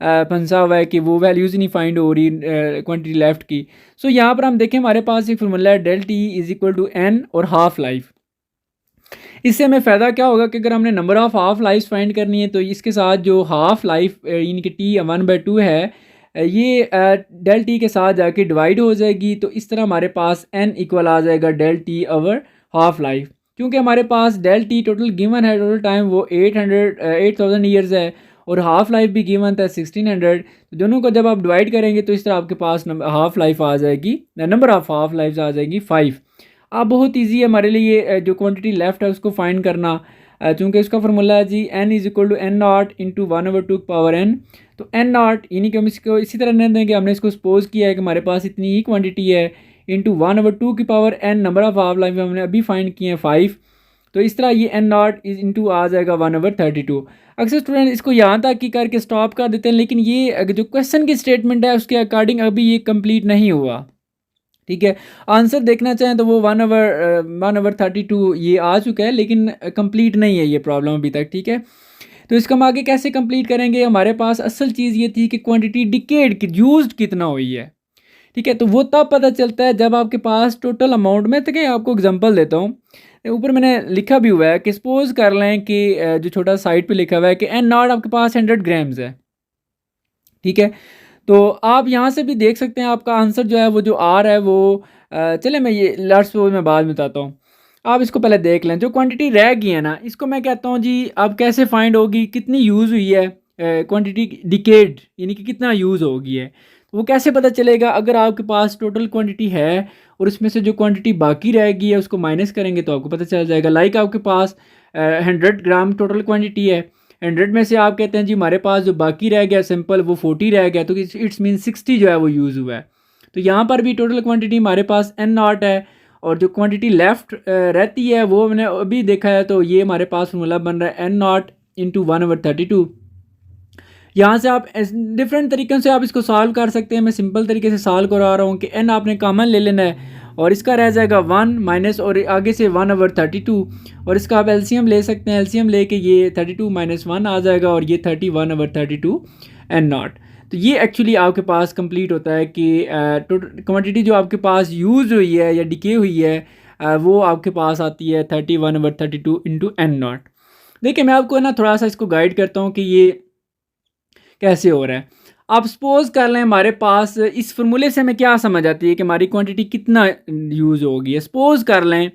फंसा हुआ है कि वो वैल्यूज़ ही नहीं फाइंड हो रही क्वांटिटी लेफ्ट की। सो यहाँ पर हम देखें हमारे पास एक फार्मूला है del t is equal to n और हाफ लाइफ। इससे हमें फ़ायदा क्या होगा कि अगर हमने number of half life find करनी है तो इसके साथ जो हाफ लाइफ यानी कि टी 1/2 है ये डेल टी के साथ जाके डिवाइड हो जाएगी। तो इस तरह हमारे पास एन इक्वल आ जाएगा del t over half life. क्योंकि हमारे पास डेल टी टोटल गिवन है, टोटल टाइम वो 8000 ईयर्स है और हाफ लाइफ भी गिवन था 1600। तो दोनों को जब आप डिवाइड करेंगे तो इस तरह आपके पास हाफ लाइफ आ जाएगी, नंबर ऑफ हाफ लाइफ आ जाएगी 5। अब बहुत ईजी है हमारे लिए जो क्वांटिटी लेफ्ट है उसको फाइंड करना, चूँकि इसका फार्मूला है जी n is equal to N not into 1/2 power n। तो एन नॉट यानी कि हम इसको इसी तरह नहीं देंगे, हमने इसको सपोज किया है कि हमारे पास इतनी ही क्वांटिटी है, इंटू 1/2 की power n number of half life हमने अभी फाइंड किए हैं 5। तो इस तरह ये एन नॉट इज इंटू आ जाएगा 1/32। अक्सर स्टूडेंट इसको यहाँ तक ही करके स्टॉप कर देते हैं, लेकिन ये जो क्वेश्चन की स्टेटमेंट है उसके अकॉर्डिंग अभी ये कंप्लीट नहीं हुआ। ठीक है, आंसर देखना चाहें तो वो 1/32 ये आ चुका है, लेकिन कंप्लीट नहीं है ये प्रॉब्लम अभी तक। ठीक है, तो इसको हम आगे कैसे कंप्लीट करेंगे? हमारे पास असल चीज़ ये थी कि क्वांटिटी डिकेड की यूज्ड कितना हुई है। ठीक है, तो वो तब पता चलता है जब आपके पास टोटल अमाउंट में, तो क्या आपको एग्जांपल देता हूँ, ऊपर मैंने लिखा भी हुआ है कि सपोज कर लें कि जो छोटा साइड पे लिखा हुआ है कि एन नॉट आपके पास 100 ग्राम्स है। ठीक है, तो आप यहाँ से भी देख सकते हैं आपका आंसर जो है वो जो आ रहा है वो चले मैं ये लास्ट वो मैं बाद में बताता हूँ। आप इसको पहले देख लें, जो क्वांटिटी रह गई है ना, इसको मैं कहता हूँ जी अब कैसे फाइंड होगी, कितनी यूज़ हुई है क्वांटिटी डिकेड, यानी कि कितना यूज़ हो गई है। तो वो कैसे पता चलेगा? अगर आपके पास टोटल क्वांटिटी है और उसमें से जो क्वांटिटी बाकी रह गई है उसको माइनस करेंगे तो आपको पता चल जाएगा। लाइक आपके पास 100 ग्राम टोटल क्वांटिटी है, 100 में से आप कहते हैं जी हमारे पास जो बाकी रह गया सिंपल वो 40 रह गया, तो इट्स मीन 60 जो है वो यूज़ हुआ है। तो यहाँ पर भी टोटल क्वांटिटी हमारे पास एन नॉट है, और जो क्वांटिटी लेफ्ट रहती है वो मैंने अभी देखा है, तो ये हमारे पास फॉर्मूला बन रहा है एन नॉट इंटू 1/32। यहाँ से आप डिफरेंट तरीक़ों से आप इसको सॉल्व कर सकते हैं। मैं सिंपल तरीके से सॉल्व करा रहा हूँ कि एन आपने कॉमन ले लेना है और इसका रह जाएगा 1 माइनस और आगे से 1/32, और इसका आप एलसीएम ले सकते हैं। एलसीएम लेके ये 32 - 1 आ जाएगा और ये 31/32 एन नॉट। तो ये एक्चुअली आपके पास कंप्लीट होता है कि टोटल क्वांटिटी जो आपके पास यूज़ हुई है या डिके हुई है वो आपके पास आती है 31/32 इंटू एन नॉट। देखिए मैं आपको ना थोड़ा सा इसको गाइड करता हूँ कि ये कैसे हो रहा है। आप सपोज कर लें हमारे पास इस फार्मूले से हमें क्या समझ आती है कि हमारी क्वांटिटी कितना यूज़ होगी। सपोज कर लें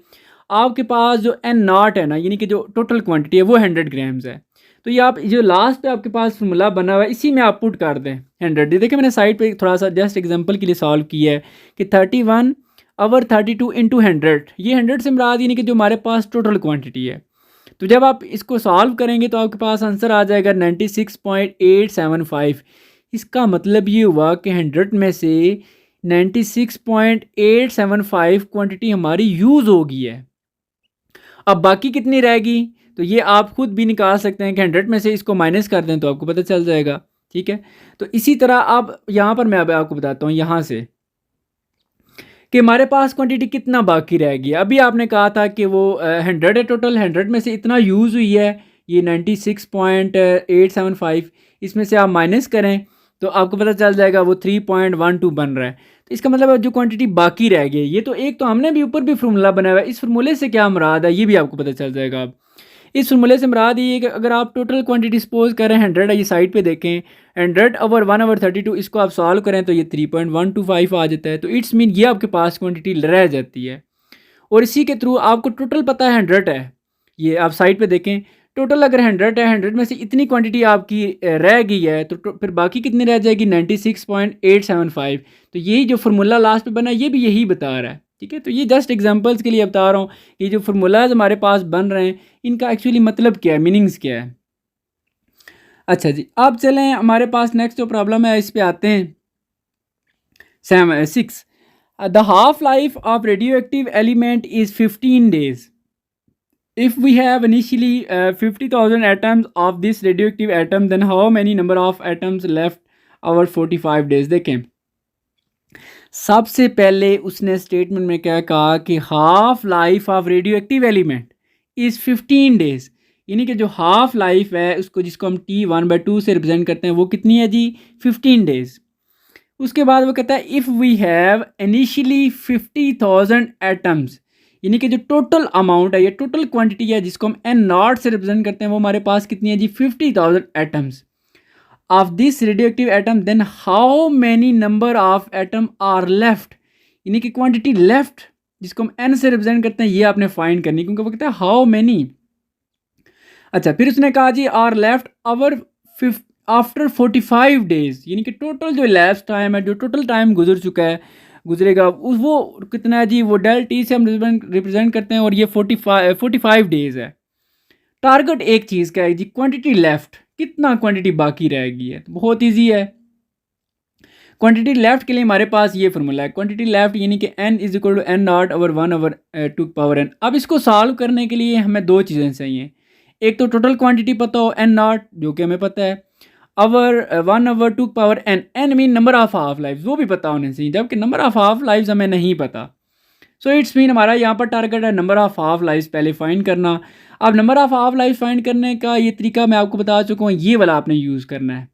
आपके पास जो एन नॉट है ना, यानी कि जो टोटल क्वांटिटी है वो 100 ग्राम्स है। तो ये आप जो लास्ट पे आपके पास फार्मूला बना हुआ है इसी में आप पुट कर दें 100। देखिए मैंने साइड पे थोड़ा सा जस्ट एग्जांपल के लिए सॉल्व किया है कि 31/32 इंटू 100, ये 100 से मुराद यानी कि जो हमारे पास टोटल क्वांटिटी है। तो जब आप इसको सॉल्व करेंगे तो आपके पास आंसर आ जाएगा 96.875। इसका मतलब ये हुआ कि 100 में से 96.875 क्वांटिटी हमारी यूज़ हो गई है। अब बाकी कितनी रहेगी तो ये आप खुद भी निकाल सकते हैं कि 100 में से इसको माइनस कर दें तो आपको पता चल जाएगा। ठीक है, तो इसी तरह आप यहाँ पर मैं अब आपको बताता हूँ यहाँ से कि हमारे पास क्वांटिटी कितना बाकी रह गया। अभी आपने कहा था कि वो 100 है टोटल, 100 में से इतना यूज़ हुई है ये 96.875, इसमें से आप माइनस करें तो आपको पता चल जाएगा वो 3.12 बन रहा है। तो इसका मतलब जो क्वांटिटी बाकी रह गई ये तो एक तो हमने भी ऊपर भी फार्मूला बनाया हुआ है, इस फार्मूले से क्या मुराद है ये भी आपको पता चल जाएगा। अब इस फार्मूले से मुराद ये है कि अगर आप टोटल क्वांटिटी सपोज करें 100 है, ये साइड पे देखें 100/1/32 इसको आप सॉल्व करें तो ये 3.125 आ जाता है। तो इट्स मीन ये आपके पास क्वांटिटी रह जाती है, और इसी के थ्रू आपको टोटल पता है 100 है। ये आप साइड पे देखें टोटल अगर 100 है, 100 में से इतनी क्वांटिटी आपकी रह गई है तो फिर बाकी कितनी रह जाएगी 96.875। तो यही जो फार्मूला लास्ट पे बना ये भी यही बता रहा है। ठीक है, तो ये जस्ट एग्जांपल्स के लिए बता रहा हूँ ये जो फार्मूलाज हमारे पास बन रहे हैं इनका एक्चुअली मतलब क्या है, मीनिंग्स क्या है। अच्छा जी, अब चलें हमारे पास नेक्स्ट जो प्रॉब्लम है इस पे आते हैं। 6 the half life of radio active element is 15 days। If we have initially 50,000 atoms of this radioactive atom, then how many number of atoms left our 45 days? देखें सबसे पहले उसने स्टेटमेंट में क्या कहा कि half life of radio active element is 15 days, यानी कि जो हाफ लाइफ है उसको जिसको हम T1/2 से रिप्रेजेंट करते हैं वो कितनी है जी 15 days। उसके बाद वो कहता है if we have initially 50,000 atoms, यानी कि जो टोटल अमाउंट है या टोटल क्वांटिटी है जिसको हम एन नॉट से रिप्रेजेंट करते हैं वो हमारे पास कितनी है जी 50,000 atoms of this radio active atom, then how many number of atom are left, यानी कि क्वांटिटी लेफ्ट जिसको हम एन से रिप्रेजेंट करते हैं ये आपने फाइंड करनी, क्योंकि वो कहता है हाउ मैनी। अच्छा, फिर उसने कहा जी are left over after 45 days, यानी कि टोटल जो लैप्स टाइम है, जो टोटल टाइम गुजर चुका है, गुजरेगा उस वो कितना है जी, वो डेल टी से हम रिप्रेजेंट करते हैं और ये 45 डेज है। टारगेट एक चीज़ का है जी, क्वांटिटी लेफ्ट, कितना क्वांटिटी बाकी रह गई है। तो बहुत ईजी है। क्वांटिटी लेफ्ट के लिए हमारे पास ये फार्मूला है, क्वांटिटी लेफ्ट यानी कि n is equal to N not over 1 over 2 power n। अब इसको सॉल्व करने के लिए हमें दो चीज़ें चाहिए, एक तो टोटल क्वांटिटी पता हो n नॉट, जो कि हमें पता है, over 1 over 2 power n, n mean number of half life, वो भी पता होने चाहिए, जबकि नंबर ऑफ हाफ लाइफ हमें नहीं पता। सो इट्स मीन हमारा यहाँ पर टारगेट है नंबर ऑफ हाफ लाइफ पहले फाइंड करना। अब number of half life find करने का ये तरीका मैं आपको बता चुका हूँ, ये वाला आपने यूज़ करना है।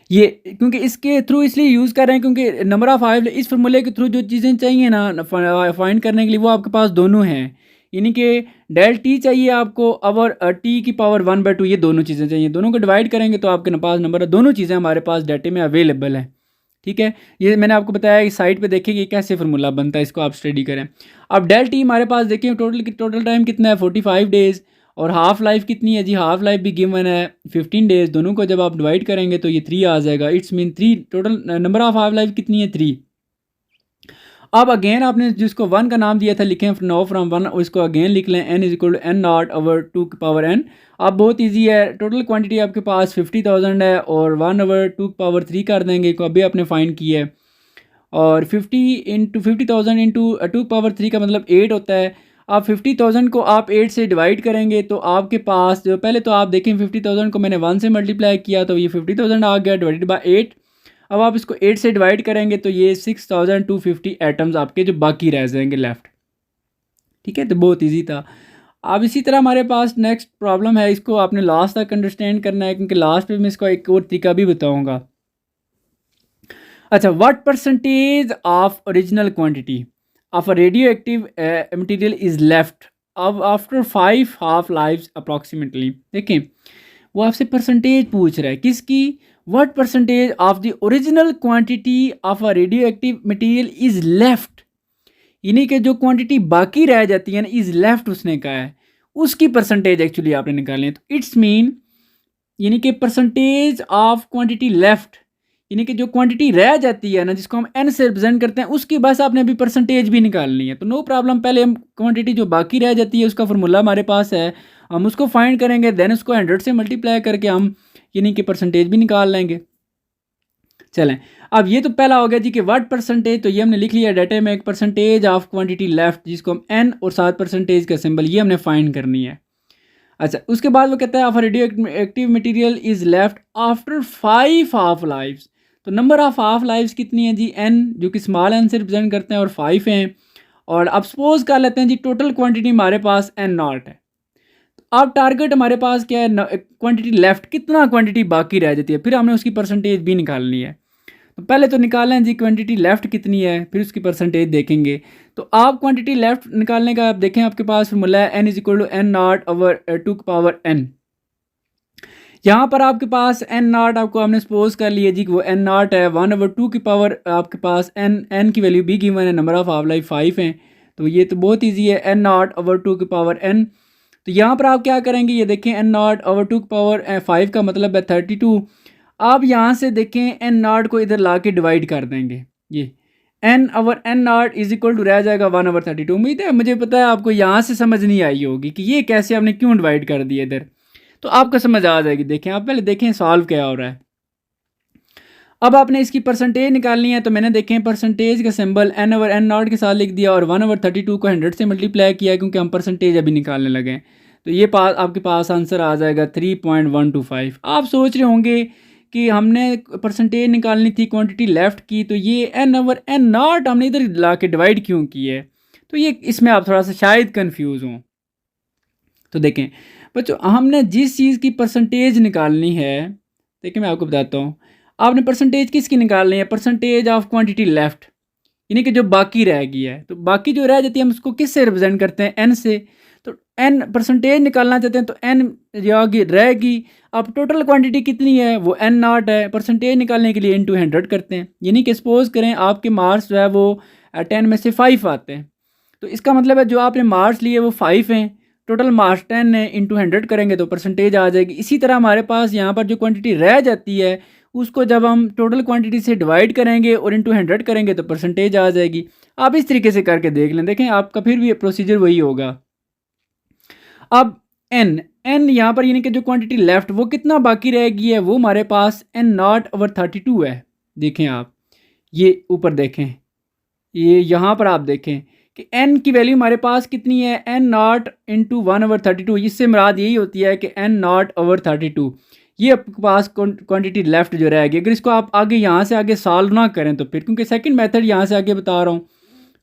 ये क्योंकि इसके थ्रू इसलिए यूज़ कर रहे हैं क्योंकि नंबर ऑफ हाफ इस फार्मूले के थ्रू जो चीज़ें चाहिए ना फाइंड करने के लिए, वो आपके पास दोनों हैं। यानी कि डेल टी चाहिए आपको और टी की पावर 1/2, ये दोनों चीज़ें चाहिए। दोनों को डिवाइड करेंगे तो आपके पास नंबर है, दोनों चीज़ें हमारे पास डाटे में अवेलेबल है। ठीक है, ये मैंने आपको बताया कि साइड पे देखेंगे कैसे फार्मूला बनता है, इसको आप स्टडी करें। अब डेल टी हमारे पास देखें, टोटल टाइम कितना है 45 डेज़, और हाफ लाइफ कितनी है जी, हाफ लाइफ भी गिवन है 15 डेज़। दोनों को जब आप डिवाइड करेंगे तो ये 3 आ जाएगा। It's mean 3, total number of half life कितनी है 3। अब अगेन आपने जिसको 1 का नाम दिया था लिखें नो फ्रॉम 1, इसको अगेन लिख लें n is equal to N not over 2 power n। अब बहुत इजी है, टोटल क्वांटिटी आपके पास 50,000 है और 1 ओवर 2 पावर 3 कर देंगे, को अभी आपने फाइंड किया है। और 50,000 इंटू 2 पावर 3 का मतलब 8 होता है। आप 50,000 को आप 8 से डिवाइड करेंगे तो आपके पास जो पहले तो आप देखें 50,000 को मैंने 1 से मल्टीप्लाई किया तो ये 50,000 आ गया डिवाइडेड बाय 8। अब आप इसको 8 से डिवाइड करेंगे तो ये 6,250 एटम्स आपके जो बाकी रह जाएंगे लेफ्ट। ठीक है, तो बहुत इजी था। अब इसी तरह हमारे पास नेक्स्ट प्रॉब्लम है, इसको आपने लास्ट तक अंडरस्टैंड करना है क्योंकि लास्ट पे मैं इसको एक और तरीका भी बताऊंगा। अच्छा, what percentage of original quantity of a radio active material is left अब आफ्टर 5 हाफ लाइव्स अप्रॉक्सीमेटली। देखें, वो आपसे परसेंटेज पूछ रहा है किसकी, what percentage of the original quantity of a radio active material is left, यानी कि जो क्वांटिटी बाकी रह जाती है ना, इज लेफ्ट उसने कहा है, उसकी परसेंटेज एक्चुअली आपने निकालनी है। तो इट्स मीन यानी कि परसेंटेज ऑफ क्वांटिटी लेफ्ट, यानी कि जो क्वांटिटी रह जाती है ना, जिसको हम n से रिप्रेजेंट करते हैं, उसकी बस आपने अभी परसेंटेज भी निकालनी है। तो नो प्रॉब्लम, पहले हम क्वांटिटी जो बाकी रह जाती है उसका फार्मूला हमारे पास है, हम उसको फाइंड करेंगे, देन उसको 100 से मल्टीप्लाई करके हम यानी कि परसेंटेज भी निकाल लेंगे। चलें, अब ये तो पहला हो गया जी कि व्हाट परसेंटेज, तो ये हमने लिख लिया डाटा में, एक परसेंटेज ऑफ क्वांटिटी लेफ्ट जिसको हम n और साथ परसेंटेज का सिंबल, ये हमने फाइंड करनी है। अच्छा, उसके बाद वो कहता है of radio active material is left after 5 half lifes. तो नंबर ऑफ हाफ लाइफ्स कितनी है जी, n, जो कि स्मॉल n से रिप्रेजेंट करते हैं, और 5 हैं। और अब सपोज कर लेते हैं जी टोटल क्वांटिटी हमारे पास n नॉट है। तो अब टारगेट हमारे पास क्या है, क्वांटिटी लेफ्ट, कितना क्वांटिटी बाकी रह जाती है, फिर हमने उसकी परसेंटेज भी निकालनी है। तो पहले तो निकालें जी क्वांटिटी लेफ़्ट कितनी है, फिर उसकी परसेंटेज देखेंगे। तो आप क्वांटिटी लेफ़्ट निकालने का आप देखें, आपके पास फॉर्मूला है n is equal to N not over 2 power n। यहाँ पर आपके पास n नॉट आपको हमने सपोज कर लिया जी कि वो n नॉट है, 1 ओवर 2 की पावर आपके पास n की वैल्यू भी गिवन है, नंबर ऑफ हाफ लाइफ 5 हैं। तो ये तो बहुत ईजी है, n नॉट ओवर 2 की पावर n। तो यहाँ पर आप क्या करेंगे, ये देखें n नॉट ओवर 2 की पावर 5 का मतलब है 32। आप यहाँ से देखें n नॉट को इधर ला के डिवाइड कर देंगे, ये n over n not is equal to रह जाएगा 1 ओवर 32। उम्मीद है मुझे पता है आपको यहाँ से समझ नहीं आई होगी कि ये कैसे आपने क्यों डिवाइड कर दिया इधर, तो आपको समझ आ जाएगी। देखें, आप पहले देखें सॉल्व क्या हो रहा है। अब आपने इसकी परसेंटेज निकालनी है, तो मैंने देखें परसेंटेज का symbol n over n not के साथ लिख दिया और 1 ओवर 32 को 100 से मल्टीप्लाई किया क्योंकि हम परसेंटेज अभी निकालने लगे हैं। तो ये आपके पास आंसर आ जाएगा 3.125। आप सोच रहे होंगे कि हमने परसेंटेज निकालनी थी क्वांटिटी लेफ़्ट की, तो ये n ओवर n नॉट हमने इधर ला के डिवाइड क्यों की है, तो ये इसमें आप थोड़ा सा शायद कंफ्यूज हों। तो देखें बच्चों, हमने जिस चीज़ की परसेंटेज निकालनी है, देखिए मैं आपको बताता हूँ, आपने परसेंटेज किसकी निकालनी है, परसेंटेज ऑफ क्वांटिटी लेफ़्ट, यानी कि जो बाकी रह गई है। तो बाकी जो रह जाती है हम उसको किस से रिप्रेजेंट करते हैं, n से। तो n परसेंटेज निकालना चाहते हैं तो n रहेगी। अब टोटल क्वांटिटी कितनी है, वो n नॉट है, परसेंटेज निकालने के लिए इनटू 100 करते हैं। यानी कि सपोज करें आपके मार्क्स जो है वो 10 में से 5 आते हैं, तो इसका मतलब है जो आपने मार्क्स लिए वो 5 हैं, टोटल मास 10 है, इंटू 100 करेंगे तो परसेंटेज आ जाएगी। इसी तरह हमारे पास यहाँ पर जो क्वांटिटी रह जाती है उसको जब हम टोटल क्वांटिटी से डिवाइड करेंगे और इंटू 100 करेंगे तो परसेंटेज आ जाएगी। आप इस तरीके से करके देख लें, देखें आपका फिर भी प्रोसीजर वही होगा। अब एन यहाँ पर यानी कि जो क्वांटिटी लेफ्ट वो कितना बाकी रहेगी है, वो हमारे पास n0/32 है। देखें आप ये ऊपर देखें, ये यहाँ पर आप देखें कि n की वैल्यू हमारे पास कितनी है, n0 इंटू 1/32। इससे मुराद यही होती है कि n0/32 ये आपके पास क्वांटिटी लेफ्ट जो रहेगी। अगर इसको आप आगे यहाँ से आगे सॉल्व ना करें तो फिर, क्योंकि सेकंड मेथड यहाँ से आगे बता रहा हूँ,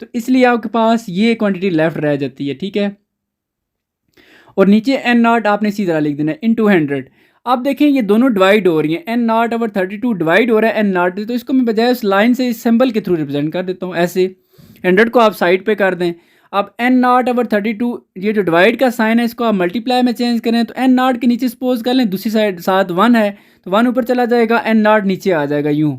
तो इसलिए आपके पास ये क्वांटिटी लेफ्ट रह जाती है, ठीक है। और नीचे n0 आपने इसी तरह लिख देना है इंटू 100। अब देखें ये दोनों डिवाइड हो रही हैं, n0/32 डिवाइड हो रहा है n0, तो इसको मैं बजाय उस लाइन से इस सिंबल के थ्रू रिप्रेजेंट कर देता हूँ ऐसे। 100 को आप साइड पे कर दें। अब n0/32 ये जो डिवाइड का साइन है इसको आप मल्टीप्लाई में चेंज करें, तो n0 के नीचे सपोज कर लें दूसरी साइड साथ 1 है तो 1 ऊपर चला जाएगा, n0 नीचे आ जाएगा यूँ।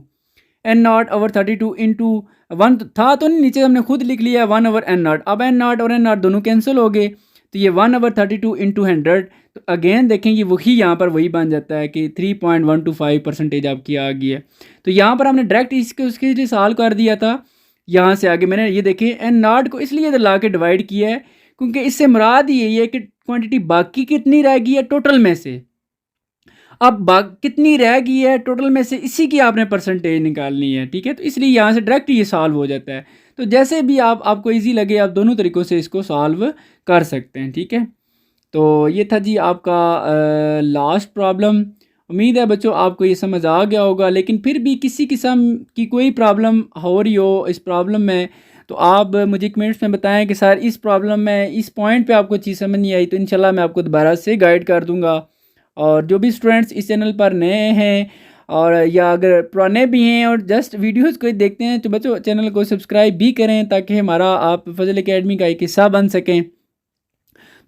n0/32 इंटू 1 था तो नहीं, नीचे हमने खुद लिख लिया 1/n0। अब n0 और n0 दोनों कैंसिल हो गए, तो ये 1/32 इंटू 100, तो अगेन देखें ये वही यहाँ पर वही बन जाता है कि 3.125% आपकी आ गई है। तो यहाँ पर हमने डायरेक्ट इसके उसके लिए सॉल्व कर दिया था। यहाँ से आगे मैंने ये देखें n0 को इसलिए इधर ला के डिवाइड किया है क्योंकि इससे मुराद यही है कि क्वांटिटी बाकी कितनी रह गई है टोटल में से। अब कितनी रह गई है टोटल में से, इसी की आपने परसेंटेज निकालनी है, ठीक है। तो इसलिए यहाँ से डायरेक्ट ये सॉल्व हो जाता है। तो जैसे भी आपको इजी लगे आप दोनों तरीक़ों से इसको सॉल्व कर सकते हैं, ठीक है। तो ये था जी आपका लास्ट प्रॉब्लम। उम्मीद है बच्चों आपको ये समझ आ गया होगा, लेकिन फिर भी किसी किस्म की कोई प्रॉब्लम हो रही हो इस प्रॉब्लम में तो आप मुझे कमेंट्स में बताएं कि सर इस प्रॉब्लम में इस पॉइंट पे आपको चीज़ समझ नहीं आई, तो इंशाल्लाह मैं आपको दोबारा से गाइड कर दूंगा। और जो भी स्टूडेंट्स इस चैनल पर नए हैं और या अगर पुराने भी हैं और जस्ट वीडियोस को देखते हैं तो बच्चों चैनल को सब्सक्राइब भी करें ताकि हमारा आप फजल एकेडमी का एक हिस्सा बन सकें।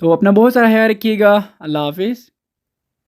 तो अपना बहुत सारा ख्याल रखिएगा। अल्लाह हाफिज़।